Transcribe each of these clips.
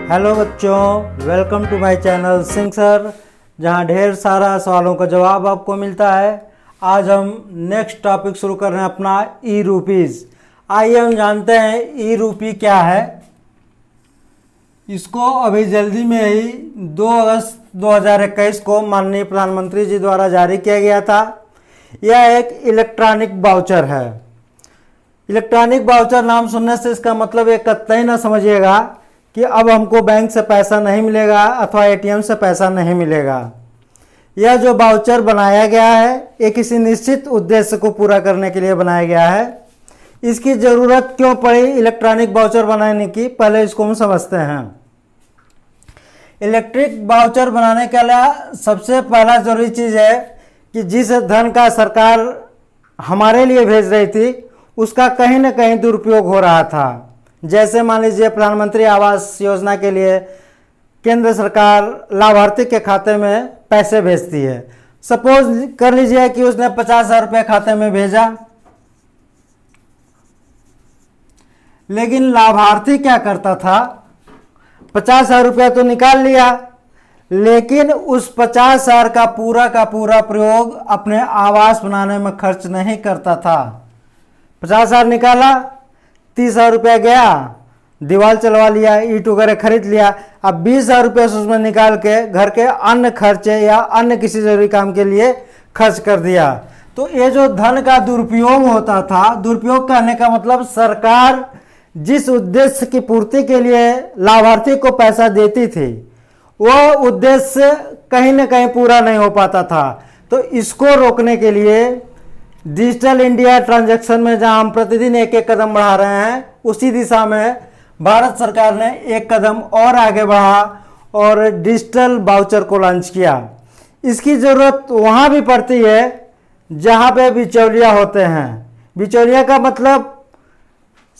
Hello बच्चों, welcome to my channel Singh sir, जहां ढेर सारा सवालों का जवाब आपको मिलता है। आज हम नेक्स्ट टॉपिक शुरू कर रहे हैं अपना ई रूपीज़। आइए हम जानते हैं ई रूपी क्या है। इसको अभी जल्दी में ही 2 अगस्त 2021 को माननीय प्रधानमंत्री जी द्वारा जारी किया गया था। यह एक इलेक्ट्रॉनिक वाउचर है। इलेक्ट्रॉनिक वाउचर नाम सुनने से इसका मतलब ये कतई ना समझिएगा कि अब हमको बैंक से पैसा नहीं मिलेगा अथवा एटीएम से पैसा नहीं मिलेगा। यह जो वाउचर बनाया गया है ये किसी निश्चित उद्देश्य को पूरा करने के लिए बनाया गया है। इसकी ज़रूरत क्यों पड़ी इलेक्ट्रॉनिक वाउचर बनाने की, पहले इसको हम समझते हैं। इलेक्ट्रिक वाउचर बनाने के लिए सबसे पहला जरूरी चीज़ है कि जिस धन का सरकार हमारे लिए भेज रही थी उसका कहीं ना कहीं दुरुपयोग हो रहा था। जैसे मान लीजिए प्रधानमंत्री आवास योजना के लिए केंद्र सरकार लाभार्थी के खाते में पैसे भेजती है। सपोज कर लीजिए कि उसने 50,000 रुपये खाते में भेजा, लेकिन लाभार्थी क्या करता था, 50,000 रुपया तो निकाल लिया, लेकिन उस 50,000 का पूरा प्रयोग अपने आवास बनाने में खर्च नहीं करता था। 50,000 निकाला, 30,000 रुपया गया, दीवार चलवा लिया, ईंट वगैरह खरीद लिया। अब 20,000 रुपये से उसमें निकाल के घर के अन्य खर्चे या अन्य किसी जरूरी काम के लिए खर्च कर दिया। तो ये जो धन का दुरुपयोग होता था, दुरुपयोग करने का मतलब सरकार जिस उद्देश्य की पूर्ति के लिए लाभार्थी को पैसा देती थी वह उद्देश्य कहीं ना कहीं पूरा नहीं हो पाता था। तो इसको रोकने के लिए डिजिटल इंडिया ट्रांजैक्शन में जहां हम प्रतिदिन एक एक कदम बढ़ा रहे हैं, उसी दिशा में भारत सरकार ने एक कदम और आगे बढ़ा और डिजिटल वाउचर को लॉन्च किया। इसकी ज़रूरत वहाँ भी पड़ती है जहाँ पे बिचौलिया होते हैं। बिचौलिया का मतलब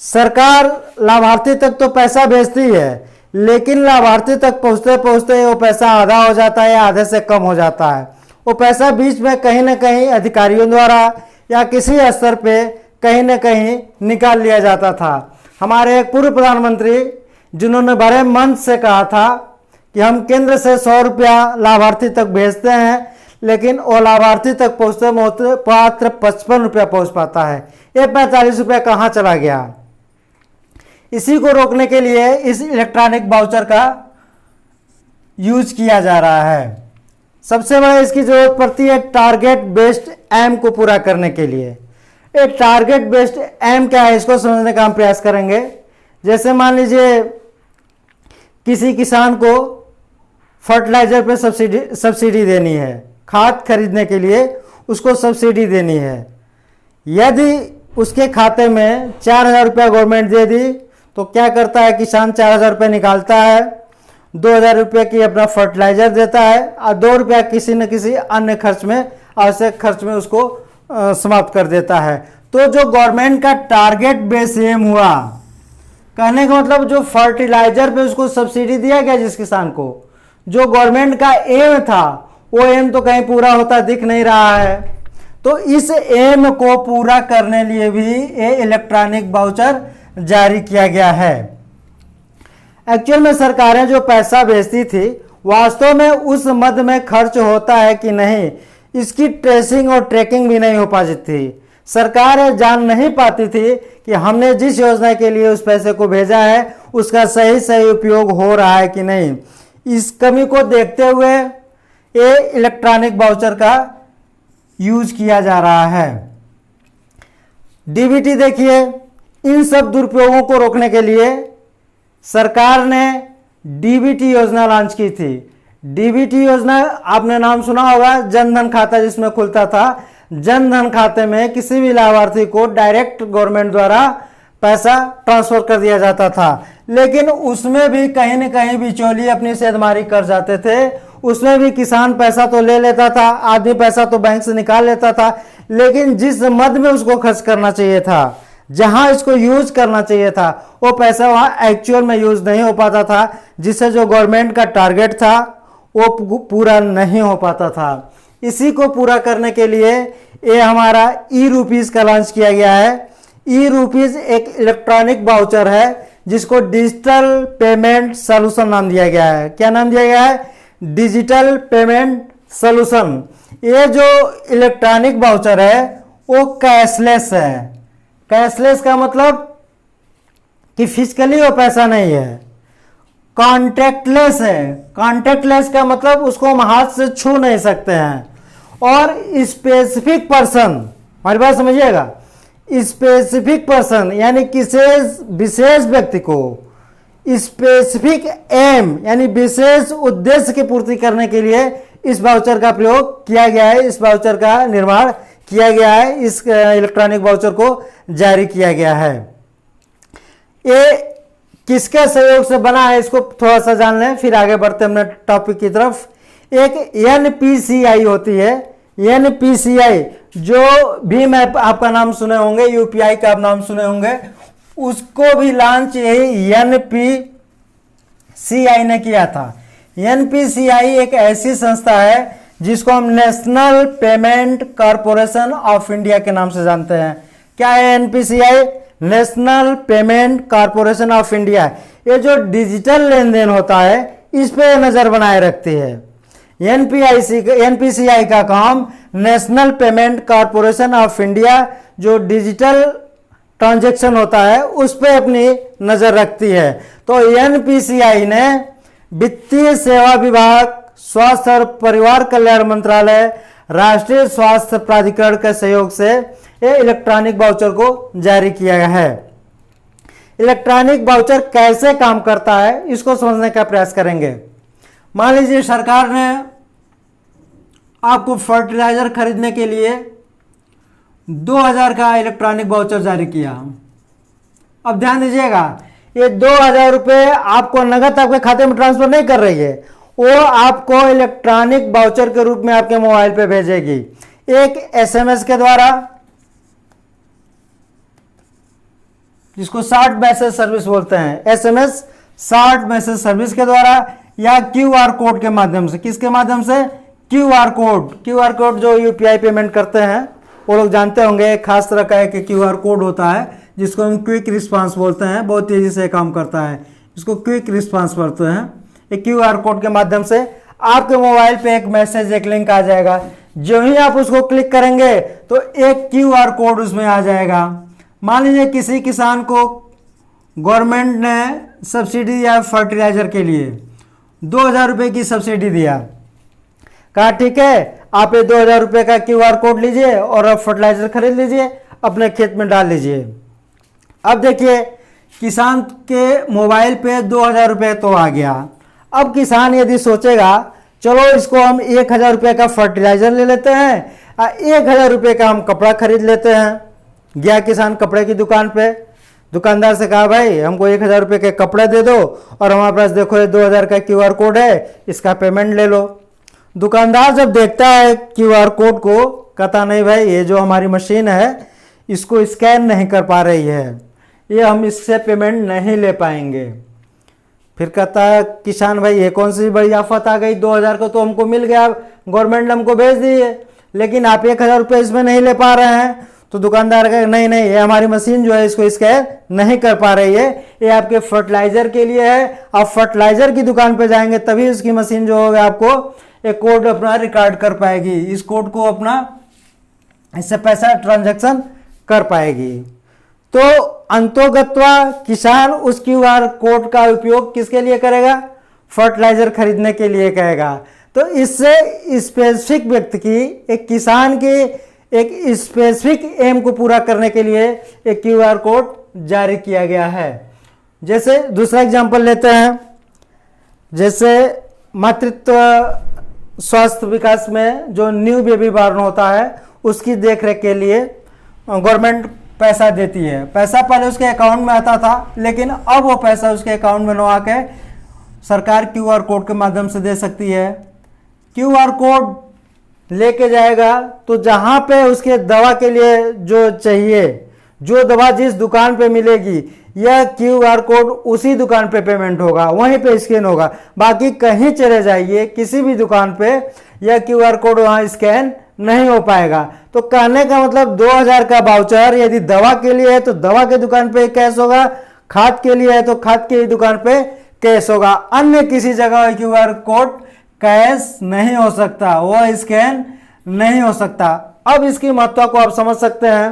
सरकार लाभार्थी तक तो पैसा भेजती है, लेकिन लाभार्थी तक पहुँचते पहुँचते वो पैसा आधा हो जाता है या आधे से कम हो जाता है। वो पैसा बीच में कहीं ना कहीं अधिकारियों द्वारा या किसी स्तर पे कहीं ना कहीं निकाल लिया जाता था। हमारे एक पूर्व प्रधानमंत्री जिन्होंने बड़े मन से कहा था कि हम केंद्र से 100 रुपया लाभार्थी तक भेजते हैं, लेकिन वो लाभार्थी तक पहुँचते मात्र 55 रुपया पहुँच पाता है। ये 45 रुपया कहाँ चला गया? इसी को रोकने के लिए इस इलेक्ट्रॉनिक वाउचर का यूज किया जा रहा है। सबसे बड़ा इसकी जरूरत पड़ती है टारगेट बेस्ड एम को पूरा करने के लिए। ये टारगेट बेस्ड एम क्या है, इसको समझने का हम प्रयास करेंगे। जैसे मान लीजिए किसी किसान को फर्टिलाइजर पे सब्सिडी देनी है, खाद खरीदने के लिए उसको सब्सिडी देनी है। यदि उसके खाते में 4,000 रुपया गवर्नमेंट दे दी तो क्या करता है, किसान 4,000 रुपये निकालता है, 2,000 रुपये की अपना फर्टिलाइजर देता है और 2 रुपया किसी न किसी अन्य खर्च में, आवश्यक खर्च में उसको समाप्त कर देता है। तो जो गवर्नमेंट का टारगेट बेस एम हुआ, कहने का मतलब जो फर्टिलाइजर पे उसको सब्सिडी दिया गया जिस किसान को, जो गवर्नमेंट का एम था वो एम तो कहीं पूरा होता दिख नहीं रहा है। तो इस एम को पूरा करने लिए भी ये इलेक्ट्रॉनिक वाउचर जारी किया गया है। एक्चुअल में सरकारें जो पैसा भेजती थी वास्तव में उस मद में खर्च होता है कि नहीं, इसकी ट्रेसिंग और ट्रैकिंग भी नहीं हो पाती थी। सरकार जान नहीं पाती थी कि हमने जिस योजना के लिए उस पैसे को भेजा है उसका सही उपयोग हो रहा है कि नहीं। इस कमी को देखते हुए ये इलेक्ट्रॉनिक वाउचर का यूज किया जा रहा है। डीबीटी देखिए, इन सब दुरुपयोगों को रोकने के लिए सरकार ने डीबीटी योजना लॉन्च की थी। डीबीटी योजना आपने नाम सुना होगा, जनधन खाता जिसमें खुलता था। जनधन खाते में किसी भी लाभार्थी को डायरेक्ट गवर्नमेंट द्वारा पैसा ट्रांसफर कर दिया जाता था, लेकिन उसमें भी कहीं न कहीं बिचौलिए अपनी सेधमारी कर जाते थे। उसमें भी किसान पैसा तो ले लेता था, आदमी पैसा तो बैंक से निकाल लेता था, लेकिन जिस मद में उसको खर्च करना चाहिए था, जहां इसको यूज करना चाहिए था, वो पैसा वहां एक्चुअल में यूज नहीं हो पाता था, जिससे जो गवर्नमेंट का टारगेट था वो पूरा नहीं हो पाता था। इसी को पूरा करने के लिए ये हमारा ई रूपीज़ का लॉन्च किया गया है। ई रूपीज़ एक इलेक्ट्रॉनिक वाउचर है जिसको डिजिटल पेमेंट सॉल्यूशन नाम दिया गया है। क्या नाम दिया गया है? Digital payment solution. ये जो इलेक्ट्रॉनिक वाउचर है वो कैशलेस है। कैशलेस का मतलब कि फिजिकली वो पैसा नहीं है। कॉन्टेक्टलेस है। कॉन्टेक्टलेस का मतलब उसको हम हाथ से छू नहीं सकते हैं। और स्पेसिफिक पर्सन, हमारी बात समझिएगा, स्पेसिफिक पर्सन यानी किसी विशेष व्यक्ति को स्पेसिफिक एम यानी विशेष उद्देश्य की पूर्ति करने के लिए इस वाउचर का प्रयोग किया गया है, इस वाउचर का निर्माण किया गया है, इस इलेक्ट्रॉनिक वाउचर को जारी किया गया है। ये किसके सहयोग से बना है इसको थोड़ा सा जान लें, फिर आगे बढ़ते हैं अपने टॉपिक की तरफ। एक एनपीसीआई होती है, एनपीसीआई जो भीम ऐप आपका नाम सुने होंगे, यूपीआई का आप नाम सुने होंगे, उसको भी लॉन्च यही एनपीसीआई ने किया था। एनपीसीआई एक ऐसी संस्था है जिसको हम national payment corporation of India के नाम से जानते हैं। क्या है NPCI? National payment corporation of India. ये जो डिजिटल लेन देन होता है इस पे नजर बनाए रखती है। एनपीसीआई का काम national payment corporation of India जो डिजिटल ट्रांजैक्शन होता है उस पे अपनी नजर रखती है। तो एनपीसीआई ने वित्तीय सेवा विभाग, स्वास्थ्य और परिवार कल्याण मंत्रालय, राष्ट्रीय स्वास्थ्य प्राधिकरण के सहयोग से ये इलेक्ट्रॉनिक वाउचर को जारी किया गया है। इलेक्ट्रॉनिक वाउचर कैसे काम करता है इसको समझने का प्रयास करेंगे। मान लीजिए सरकार ने आपको फर्टिलाइजर खरीदने के लिए 2000 का इलेक्ट्रॉनिक वाउचर जारी किया। अब ध्यान दीजिएगा, ये 2000 रुपये आपको नगद आपके खाते में ट्रांसफर नहीं कर रही है, वो आपको इलेक्ट्रॉनिक वाउचर के रूप में आपके मोबाइल पे भेजेगी, एक एसएमएस के द्वारा, जिसको शॉर्ट मैसेज सर्विस बोलते हैं, एसएमएस शॉर्ट मैसेज सर्विस के द्वारा, या क्यूआर कोड के माध्यम से। किसके माध्यम से? QR code. क्यूआर कोड जो यूपीआई पेमेंट करते हैं वो लोग जानते होंगे, एक खास तरह का एक क्यूआर कोड होता है जिसको हम क्विक रिस्पांस बोलते हैं, बहुत तेजी से काम करता है, इसको क्विक रिस्पांस बोलते हैं। एक क्यूआर कोड के माध्यम से आपके मोबाइल पे एक मैसेज, एक लिंक आ जाएगा, जो ही आप उसको क्लिक करेंगे तो एक क्यूआर कोड उसमें आ जाएगा। मान लीजिए किसी किसान को गवर्नमेंट ने सब्सिडी दिया फर्टिलाइजर के लिए, 2000 रुपये की सब्सिडी दिया, कहा ठीक है आप ये 2000 रुपये का क्यूआर कोड लीजिए और अब फर्टिलाइजर खरीद लीजिए, अपने खेत में डाल लीजिए। अब देखिए किसान के मोबाइल पे 2000 रुपये तो आ गया। अब किसान यदि सोचेगा चलो इसको हम 1000 रुपये का फर्टिलाइजर ले लेते हैं, 1000 रुपये का हम कपड़ा खरीद लेते हैं। गया किसान कपड़े की दुकान पे, दुकानदार से कहा भाई हमको 1000 रुपये के कपड़े दे दो और हमारे पास देखो ये 2000 का क्यूआर कोड है, इसका पेमेंट ले लो। दुकानदार जब देखता है क्यूआर कोड को, कहता नहीं भाई ये जो हमारी मशीन है इसको स्कैन नहीं कर पा रही है, ये हम इससे पेमेंट नहीं ले पाएंगे। फिर कहता है किसान भाई ये कौन सी बड़ी आफत आ गई, 2000 को तो हमको मिल गया, गवर्नमेंट ने हमको भेज दी है, लेकिन आप 1000 रुपये इसमें नहीं ले पा रहे हैं। तो दुकानदार कहे नहीं नहीं ये हमारी मशीन जो है इसको स्कैन नहीं कर पा रही है, ये आपके फर्टिलाइजर के लिए है, आप फर्टिलाइजर की दुकान पे जाएंगे तभी उसकी मशीन जो होगा आपको एक कोड अपना रिकॉर्ड कर पाएगी, इस कोड को अपना इससे पैसा ट्रांजैक्शन कर पाएगी। तो अंतोगत्वा किसान उस क्यूआर कोड का उपयोग किसके लिए करेगा? फर्टिलाइजर खरीदने के लिए कहेगा। तो इससे स्पेसिफिक व्यक्ति की, एक किसान की एक स्पेसिफिक एम को पूरा करने के लिए एक क्यूआर कोड जारी किया गया है। जैसे दूसरा एग्जांपल लेते हैं, जैसे मातृत्व स्वास्थ्य विकास में जो न्यू बेबी बॉर्न होता है उसकी देखरेख के लिए गवर्नमेंट पैसा देती है। पैसा पहले उसके अकाउंट में आता था, लेकिन अब वो पैसा उसके अकाउंट में न आके सरकार क्यूआर कोड के माध्यम से दे सकती है। क्यूआर कोड लेके जाएगा तो जहाँ पे उसके दवा के लिए जो चाहिए, जो दवा जिस दुकान पे मिलेगी, यह क्यूआर कोड उसी दुकान पे पेमेंट होगा, वहीं पे स्कैन होगा। बाकी कहीं चले जाइए किसी भी दुकान पे यह क्यूआर कोड वहाँ स्कैन नहीं हो पाएगा। तो कहने का मतलब 2000 का वाउचर यदि दवा के लिए है तो दवा के दुकान पे कैश होगा, खाद के लिए है तो खाद की दुकान पे कैश होगा, अन्य किसी जगह क्यूआर कोड कैश नहीं हो सकता, वो स्कैन नहीं हो सकता। अब इसकी महत्ता को आप समझ सकते हैं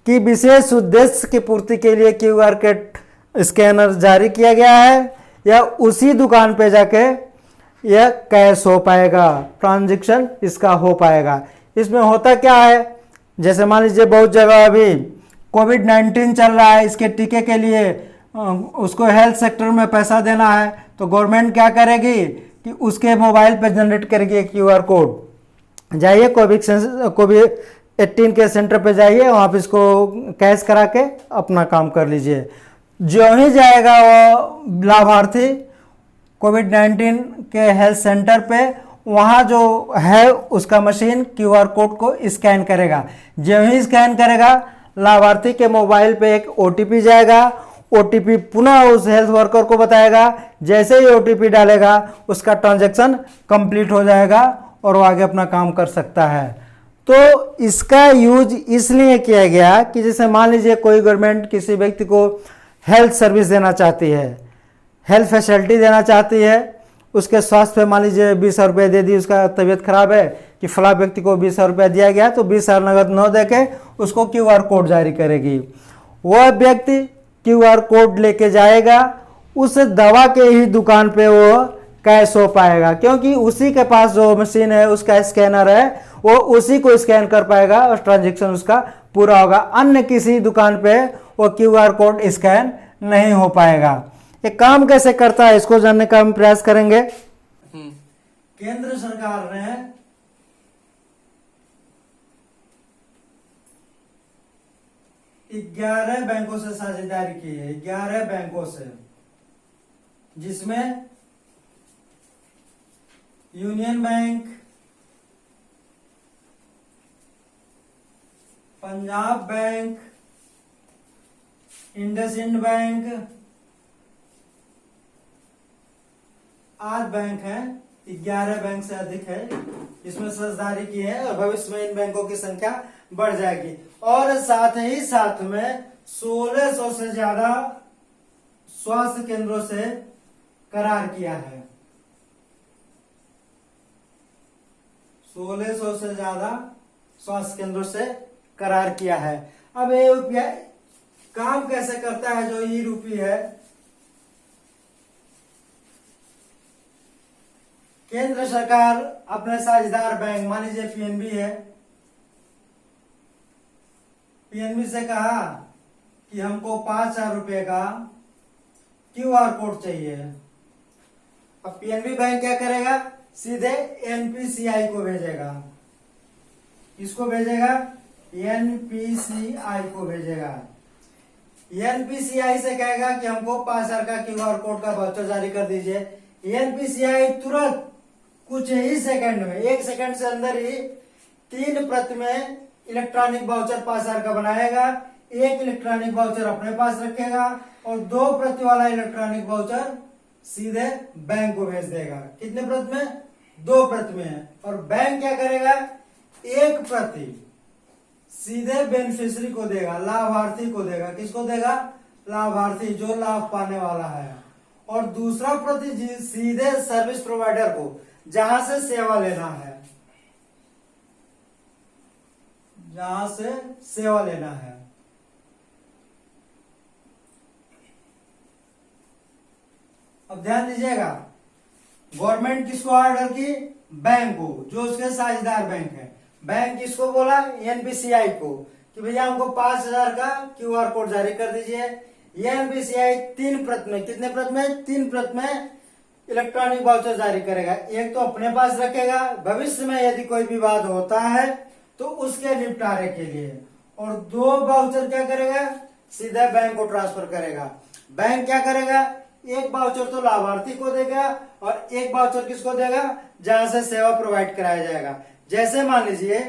कि विशेष उद्देश्य की पूर्ति के लिए क्यूआर कोड स्कैनर जारी किया गया है या उसी दुकान पे जाके यह कैश हो पाएगा, ट्रांजैक्शन इसका हो पाएगा। इसमें होता क्या है, जैसे मान लीजिए बहुत जगह अभी कोविड-19 चल रहा है, इसके टीके के लिए उसको हेल्थ सेक्टर में पैसा देना है तो गवर्नमेंट क्या करेगी कि उसके मोबाइल पर जनरेट करेगी क्यूआर कोड। जाइए कोविड-18 के सेंटर पे जाइए, वहाँ पे इसको कैश करा के अपना काम कर लीजिए। जो ही जाएगा वो लाभार्थी कोविड-19 के हेल्थ सेंटर पे, वहाँ जो है उसका मशीन क्यूआर कोड को स्कैन करेगा। जो ही स्कैन करेगा लाभार्थी के मोबाइल पे एक ओटीपी जाएगा, ओटीपी पुनः उस हेल्थ वर्कर को बताएगा। जैसे ही ओटीपी डालेगा उसका ट्रांजैक्शन कंप्लीट हो जाएगा और वो आगे अपना काम कर सकता है। तो इसका यूज इसलिए किया गया कि जैसे मान लीजिए कोई गवर्नमेंट किसी व्यक्ति को हेल्थ सर्विस देना चाहती है, हेल्थ फैसिलिटी देना चाहती है, उसके स्वास्थ्य पे मान लीजिए 20,000 रुपये दे दी, उसका तबीयत खराब है कि फला व्यक्ति को 20,000 रुपया दिया गया तो 20,000 नगद न देके उसको क्यूआर कोड जारी करेगी। वह व्यक्ति क्यूआर कोड लेके जाएगा, उस दवा के ही दुकान पे वो कैश हो पाएगा, क्योंकि उसी के पास जो मशीन है उसका स्कैनर है, वो उसी को स्कैन कर पाएगा और ट्रांजैक्शन उसका पूरा होगा। अन्य किसी दुकान पे वो क्यूआर कोड स्कैन नहीं हो पाएगा। ये काम कैसे करता है इसको जानने का हम प्रयास करेंगे। केंद्र सरकार ने 11 बैंकों से साझेदारी की है, 11 बैंकों से, जिसमें union bank, Punjab bank, IndusInd bank आदि बैंक है। 11 बैंक से अधिक है इसमें साझेदारी की है और भविष्य में इन बैंकों की संख्या बढ़ जाएगी। और साथ ही साथ में 1600 से ज्यादा स्वास्थ्य केंद्रों से करार किया है। 1600 से ज्यादा स्वास्थ्य केंद्रों से करार किया है। अब ये यूपीआई काम कैसे करता है, जो ई रूपी है, केंद्र सरकार अपने साझेदार बैंक, मान लीजिए पीएनबी है, पीएनबी से कहा कि हमको 5,000 रुपए का क्यूआर कोड चाहिए। अब पीएनबी बैंक क्या करेगा, सीधे एनपीसीआई को भेजेगा। किसको भेजेगा, एनपीसीआई को भेजेगा। एनपीसीआई से कहेगा कि हमको 5,000 का क्यूआर कोड का वाउचर जारी कर दीजिए। एनपीसीआई तुरंत कुछ ही सेकंड में, 1 सेकंड से अंदर ही 3 प्रति में इलेक्ट्रॉनिक वाउचर 5,000 का बनाएगा। 1 इलेक्ट्रॉनिक वाउचर अपने पास रखेगा और 2 प्रति वाला इलेक्ट्रॉनिक वाउचर सीधे बैंक को भेज देगा। कितने प्रति में, 2 प्रति में। और बैंक क्या करेगा, 1 प्रति सीधे बेनिफिशियरी को देगा, लाभार्थी को देगा। किसको देगा, लाभार्थी, जो लाभ पाने वाला है। और दूसरा प्रति सीधे सर्विस प्रोवाइडर को, जहां से सेवा लेना है, जहां से सेवा लेना है। अब ध्यान दीजिएगा, गवर्नमेंट किसको ऑर्डर की, बैंक को, जो उसके साझेदार बैंक है। बैंक किसको बोला, एनपीसीआई को, कि भैया हमको 5,000 का क्यूआर कोड जारी कर दीजिए। ये एनपीसीआई 3 प्रति में, कितने प्रति में, 3 प्रति में इलेक्ट्रॉनिक वाउचर जारी करेगा। एक तो अपने पास रखेगा, भविष्य में यदि कोई विवाद होता है तो उसके निपटारे के लिए, और 2 वाउचर क्या करेगा, सीधा बैंक को ट्रांसफर करेगा। बैंक क्या करेगा, 1 वाउचर तो लाभार्थी को देगा और 1 वाउचर किसको देगा, जहां से सेवा प्रोवाइड कराया जाएगा। जैसे मान लीजिए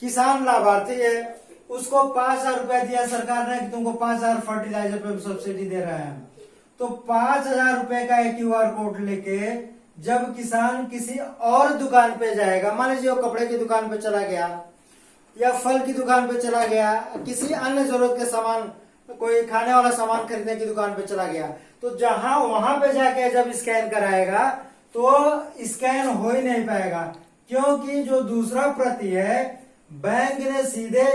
किसान लाभार्थी है, उसको 5,000 रुपया दिया सरकार ने कि तुमको 5,000 फर्टिलाइजर पे सब्सिडी दे रहे हैं, तो 5,000 रुपए का एक क्यूआर कोड लेके जब किसान किसी और दुकान पे जाएगा, मान लीजिए वो कपड़े की दुकान पे चला गया या फल की दुकान पे चला गया, किसी अन्य जरूरत के सामान कोई खाने वाला सामान खरीदने की दुकान पे चला गया, तो जहां वहां पे जाके जब स्कैन कराएगा तो स्कैन हो ही नहीं पाएगा, क्योंकि जो दूसरा प्रति है बैंक ने सीधे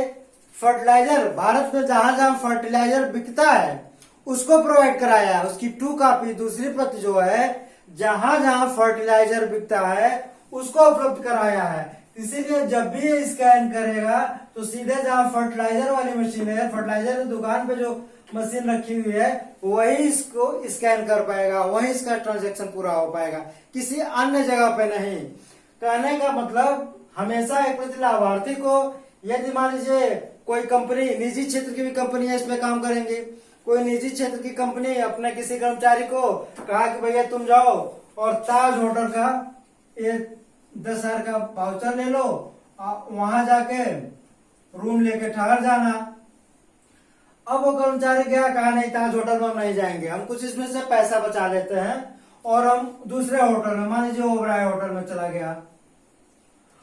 फर्टिलाइजर, भारत में जहां जहां फर्टिलाइजर बिकता है उसको प्रोवाइड कराया है। उसकी 2 कॉपी, दूसरी प्रति जो है जहां जहां फर्टिलाइजर बिकता है उसको उपलब्ध कराया है। इसीलिए जब भी ये स्कैन करेगा तो सीधे जहां फर्टिलाइजर वाली मशीन है, फर्टिलाइजर की दुकान पे जो मशीन रखी हुई है वही इसको स्कैन कर पाएगा, वही इसका ट्रांजैक्शन पूरा हो पाएगा, किसी अन्य जगह पे नहीं। कहने का मतलब हमेशा एक प्रति लाभार्थी को, यदि मान लीजिए कोई कंपनी, निजी क्षेत्र की भी कंपनी है, इसमें काम करेंगे, कोई निजी क्षेत्र की कंपनी अपने किसी कर्मचारी को कहा कि भैया तुम जाओ और ताज होटल का ये 10,000 का वाउचर ले लो, वहां जाके रूम लेके ठहर जाना। अब वो कर्मचारी गया, कहा नहीं ताज होटल में हम नहीं जाएंगे, हम कुछ इसमें से पैसा बचा लेते हैं और हम दूसरे होटल में, मान लीजिए ओबराय होटल में चला गया।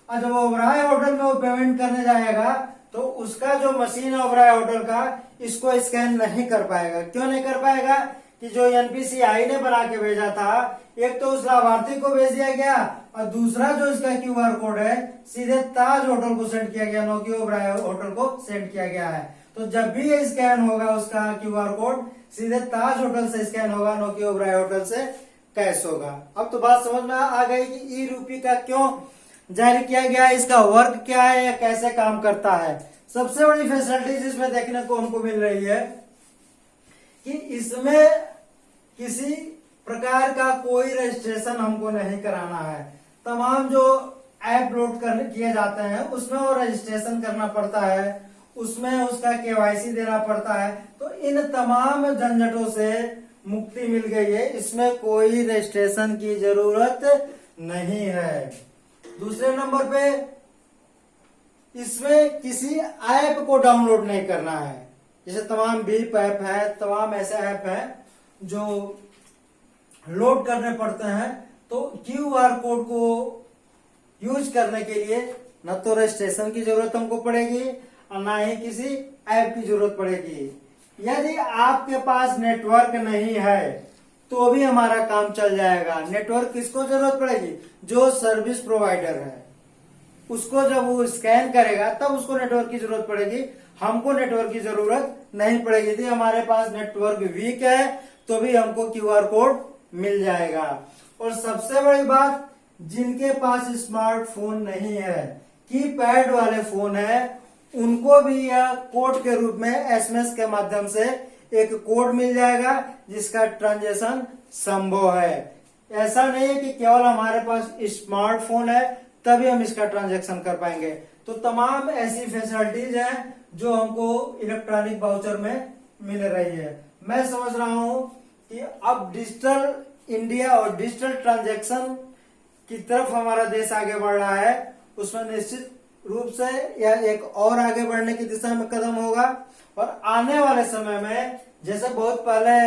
और जब ओबराय होटल में वो पेमेंट करने जाएगा तो उसका जो मशीन है ओबराय होटल का, इसको स्कैन नहीं कर पाएगा। क्यों नहीं कर पाएगा? कि जो एनपीसीआई ने बना के भेजा था, एक तो उस लाभार्थी को भेज दिया गया और दूसरा जो इसका क्यूआर कोड है सीधे ताज होटल को सेंड किया गया, न कि ओबराय होटल को सेंड किया गया है। तो जब भी ये स्कैन होगा उसका क्यूआर कोड सीधे ताज होटल से स्कैन होगा, न कि ओबराय होटल से कैश होगा। अब तो बात समझ में आ गई कि ई रूपी का क्यों जारी किया गया है, इसका वर्क क्या है या कैसे काम करता है। सबसे बड़ी फैसिलिटीज इसमें देखने को हमको मिल रही है कि इसमें किसी प्रकार का कोई रजिस्ट्रेशन हमको नहीं कराना है। तमाम जो ऐप लोड किए जाते हैं उसमें वो रजिस्ट्रेशन करना पड़ता है, उसमें उसका केवाईसी देना पड़ता है। तो इन तमाम झंझटों से मुक्ति मिल गई है, इसमें कोई रजिस्ट्रेशन की जरूरत नहीं है। दूसरे नंबर पे इसमें किसी ऐप को डाउनलोड नहीं करना है। जैसे तमाम बीप ऐप है, तमाम ऐसे ऐप हैं जो लोड करने पड़ते हैं, तो क्यूआर कोड को यूज करने के लिए न तो रजिस्ट्रेशन की जरूरत हमको पड़ेगी और ना ही किसी ऐप की जरूरत पड़ेगी। यदि आपके पास नेटवर्क नहीं है तो भी हमारा काम चल जाएगा। नेटवर्क किसको जरूरत पड़ेगी? जो सर्विस प्रोवाइडर है उसको जब वो स्कैन करेगा तब उसको नेटवर्क की जरूरत पड़ेगी, हमको नेटवर्क की जरूरत नहीं पड़ेगी। यदि हमारे पास नेटवर्क वीक है तो भी हमको क्यूआर कोड मिल जाएगा। और सबसे बड़ी बात, जिनके पास स्मार्टफोन नहीं है, कीपैड वाले फोन है, उनको भी यह कोड के रूप में एसएमएस के माध्यम से एक कोड मिल जाएगा जिसका ट्रांजैक्शन संभव है। ऐसा नहीं है कि केवल हमारे पास स्मार्टफोन है तभी हम इसका ट्रांजैक्शन कर पाएंगे। तो तमाम ऐसी फैसिलिटीज हैं जो हमको इलेक्ट्रॉनिक वाउचर में मिल रही है। मैं समझ रहा हूं कि अब डिजिटल इंडिया और डिजिटल ट्रांजैक्शन की तरफ हमारा देश आगे बढ़ रहा है, उसमें निश्चित रूप से यह एक और आगे बढ़ने की दिशा में कदम होगा। और आने वाले समय में, जैसे बहुत पहले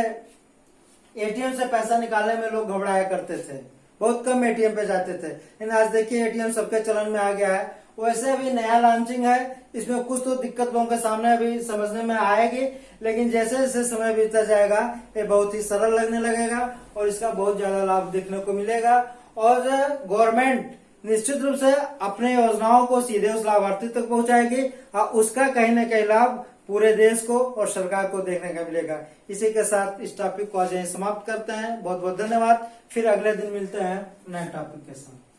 एटीएम से पैसा निकालने में लोग घबराया करते थे, बहुत कम एटीएम पे जाते थे, लेकिन आज देखिए एटीएम सबके चलन में आ गया है। वैसे अभी नया लॉन्चिंग है, इसमें कुछ तो दिक्कत लोगों के सामने अभी समझने में आएगी, लेकिन जैसे जैसे समय बीतता जाएगा ये बहुत ही सरल लगने लगेगा और इसका बहुत ज्यादा लाभ देखने को मिलेगा। और गवर्नमेंट निश्चित रूप से अपने योजनाओं को सीधे उस लाभार्थी तक पहुंचाएगी और उसका कहीं न कहीं लाभ पूरे देश को और सरकार को देखने का मिलेगा। इसी के साथ इस टॉपिक को आज यहीं समाप्त करते हैं। बहुत बहुत धन्यवाद। फिर अगले दिन मिलते हैं नए टॉपिक के साथ।